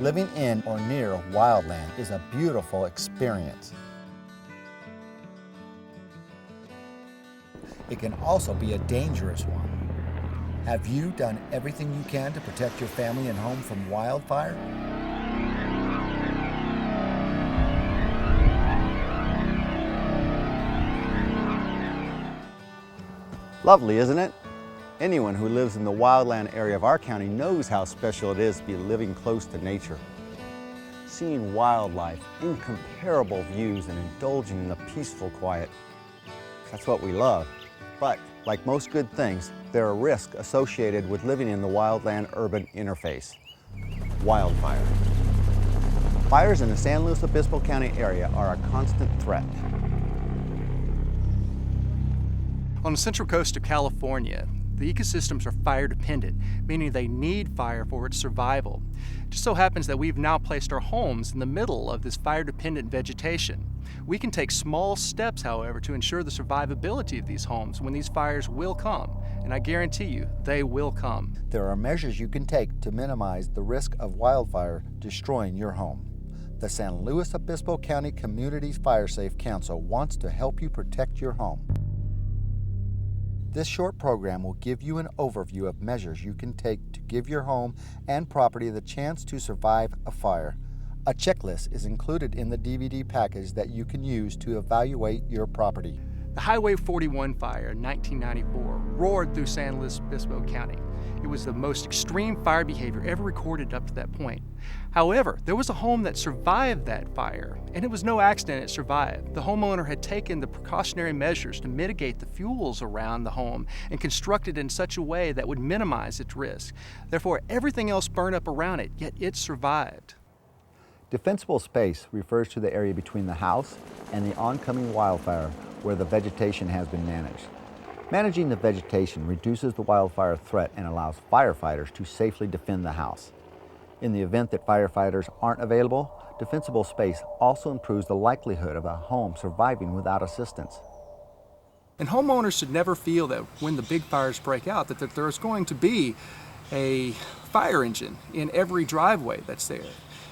Living in or near wildland is a beautiful experience. It can also be a dangerous one. Have you done everything you can to protect your family and home from wildfire? Lovely, isn't it? Anyone who lives in the wildland area of our county knows how special it is to be living close to nature. Seeing wildlife, incomparable views, and indulging in the peaceful quiet. That's what we love. But, like most good things, there are risks associated with living in the wildland-urban interface. Wildfire. Fires in the San Luis Obispo County area are a constant threat. On the central coast of California, the ecosystems are fire dependent, meaning they need fire for its survival. It just so happens that we've now placed our homes in the middle of this fire dependent vegetation. We can take small steps, however, to ensure the survivability of these homes when these fires will come, and I guarantee you, they will come. There are measures you can take to minimize the risk of wildfire destroying your home. The San Luis Obispo County Communities Fire Safe Council wants to help you protect your home. This short program will give you an overview of measures you can take to give your home and property the chance to survive a fire. A checklist is included in the DVD package that you can use to evaluate your property. The Highway 41 fire in 1994 roared through San Luis Obispo County. It was the most extreme fire behavior ever recorded up to that point. However, there was a home that survived that fire, and it was no accident it survived. The homeowner had taken the precautionary measures to mitigate the fuels around the home and constructed in such a way that would minimize its risk. Therefore, everything else burned up around it, yet it survived. Defensible space refers to the area between the house and the oncoming wildfire where the vegetation has been managed. Managing the vegetation reduces the wildfire threat and allows firefighters to safely defend the house. In the event that firefighters aren't available, defensible space also improves the likelihood of a home surviving without assistance. And homeowners should never feel that when the big fires break out that there's going to be a fire engine in every driveway that's there.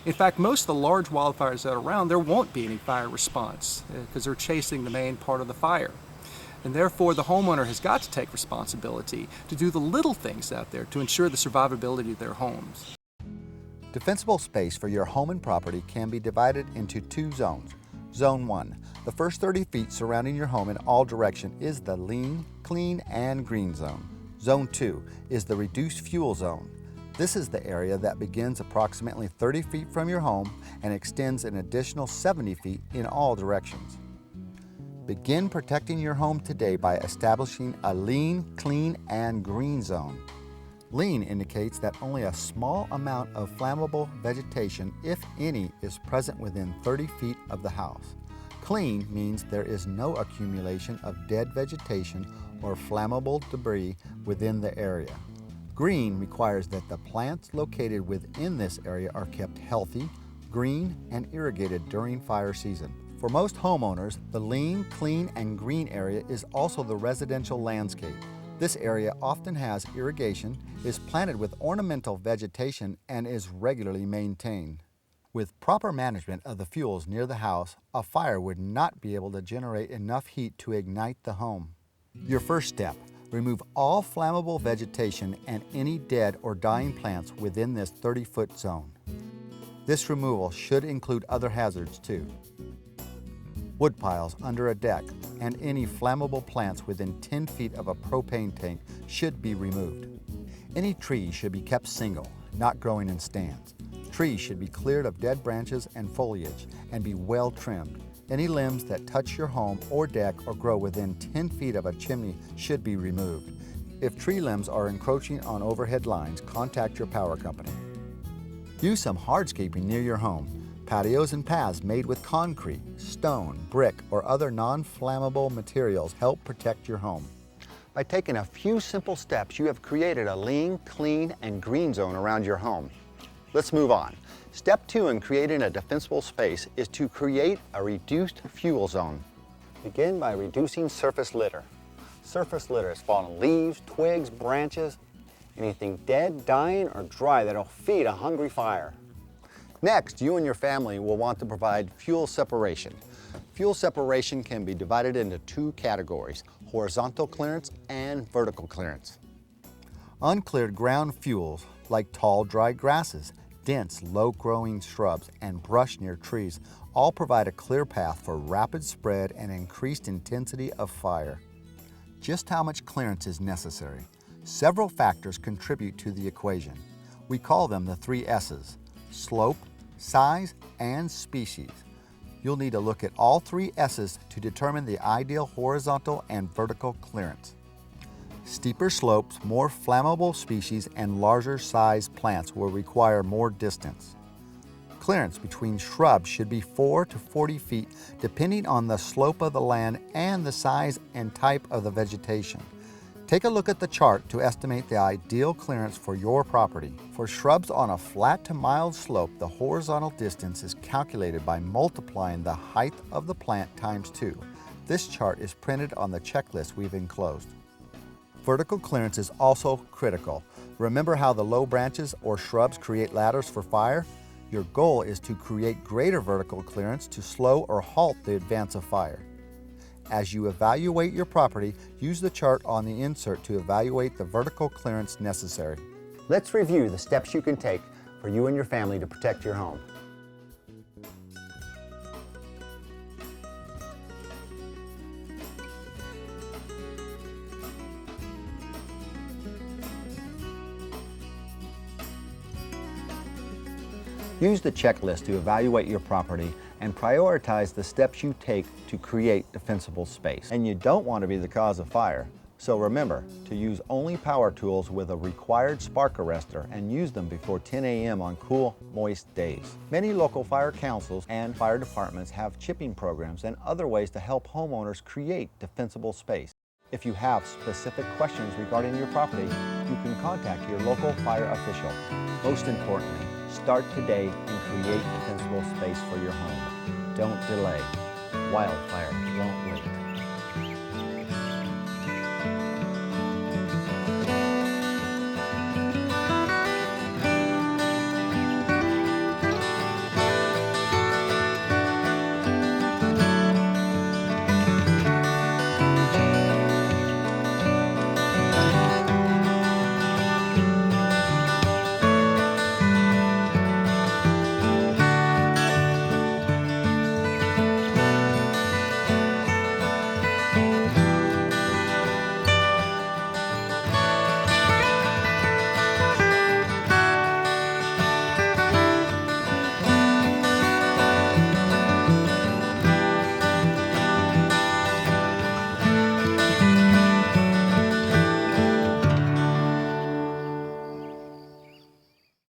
In fact, most of the large wildfires that are around, there won't be any fire response because they're chasing the main part of the fire. And therefore, the homeowner has got to take responsibility to do the little things out there to ensure the survivability of their homes. Defensible space for your home and property can be divided into two zones. Zone 1, the first 30 feet surrounding your home in all directions is the lean, clean, and green zone. Zone 2 is the reduced fuel zone. This is the area that begins approximately 30 feet from your home and extends an additional 70 feet in all directions. Begin protecting your home today by establishing a lean, clean, and green zone. Lean indicates that only a small amount of flammable vegetation, if any, is present within 30 feet of the house. Clean means there is no accumulation of dead vegetation or flammable debris within the area. Green requires that the plants located within this area are kept healthy, green, and irrigated during fire season. For most homeowners, the lean, clean, and green area is also the residential landscape. This area often has irrigation, is planted with ornamental vegetation, and is regularly maintained. With proper management of the fuels near the house, a fire would not be able to generate enough heat to ignite the home. Your first step, remove all flammable vegetation and any dead or dying plants within this 30-foot zone. This removal should include other hazards too. Wood piles under a deck and any flammable plants within 10 feet of a propane tank should be removed. Any trees should be kept single, not growing in stands. Trees should be cleared of dead branches and foliage and be well trimmed. Any limbs that touch your home or deck or grow within 10 feet of a chimney should be removed. If tree limbs are encroaching on overhead lines, contact your power company. Use some hardscaping near your home. Patios and paths made with concrete, stone, brick, or other non-flammable materials help protect your home. By taking a few simple steps, you have created a lean, clean, and green zone around your home. Let's move on. Step 2 in creating a defensible space is to create a reduced fuel zone. Begin by reducing surface litter. Surface litter is fallen leaves, twigs, branches, anything dead, dying, or dry that'll feed a hungry fire. Next, you and your family will want to provide fuel separation. Fuel separation can be divided into two categories: horizontal clearance and vertical clearance. Uncleared ground fuels like tall, dry grasses, dense, low-growing shrubs, and brush near trees all provide a clear path for rapid spread and increased intensity of fire. Just how much clearance is necessary? Several factors contribute to the equation. We call them the 3 S's: slope, size, and species. You'll need to look at all 3 S's to determine the ideal horizontal and vertical clearance. Steeper slopes, more flammable species, and larger size plants will require more distance. Clearance between shrubs should be 4 to 40 feet depending on the slope of the land and the size and type of the vegetation. Take a look at the chart to estimate the ideal clearance for your property. For shrubs on a flat to mild slope, the horizontal distance is calculated by multiplying the height of the plant times 2. This chart is printed on the checklist we've enclosed. Vertical clearance is also critical. Remember how the low branches or shrubs create ladders for fire? Your goal is to create greater vertical clearance to slow or halt the advance of fire. As you evaluate your property, use the chart on the insert to evaluate the vertical clearance necessary. Let's review the steps you can take for you and your family to protect your home. Use the checklist to evaluate your property and prioritize the steps you take to create defensible space. And you don't want to be the cause of fire. So remember to use only power tools with a required spark arrestor and use them before 10 a.m. on cool, moist days. Many local fire councils and fire departments have chipping programs and other ways to help homeowners create defensible space. If you have specific questions regarding your property, you can contact your local fire official. Most importantly, start today and create defensible space for your home. Don't delay. Wildfires won't wait.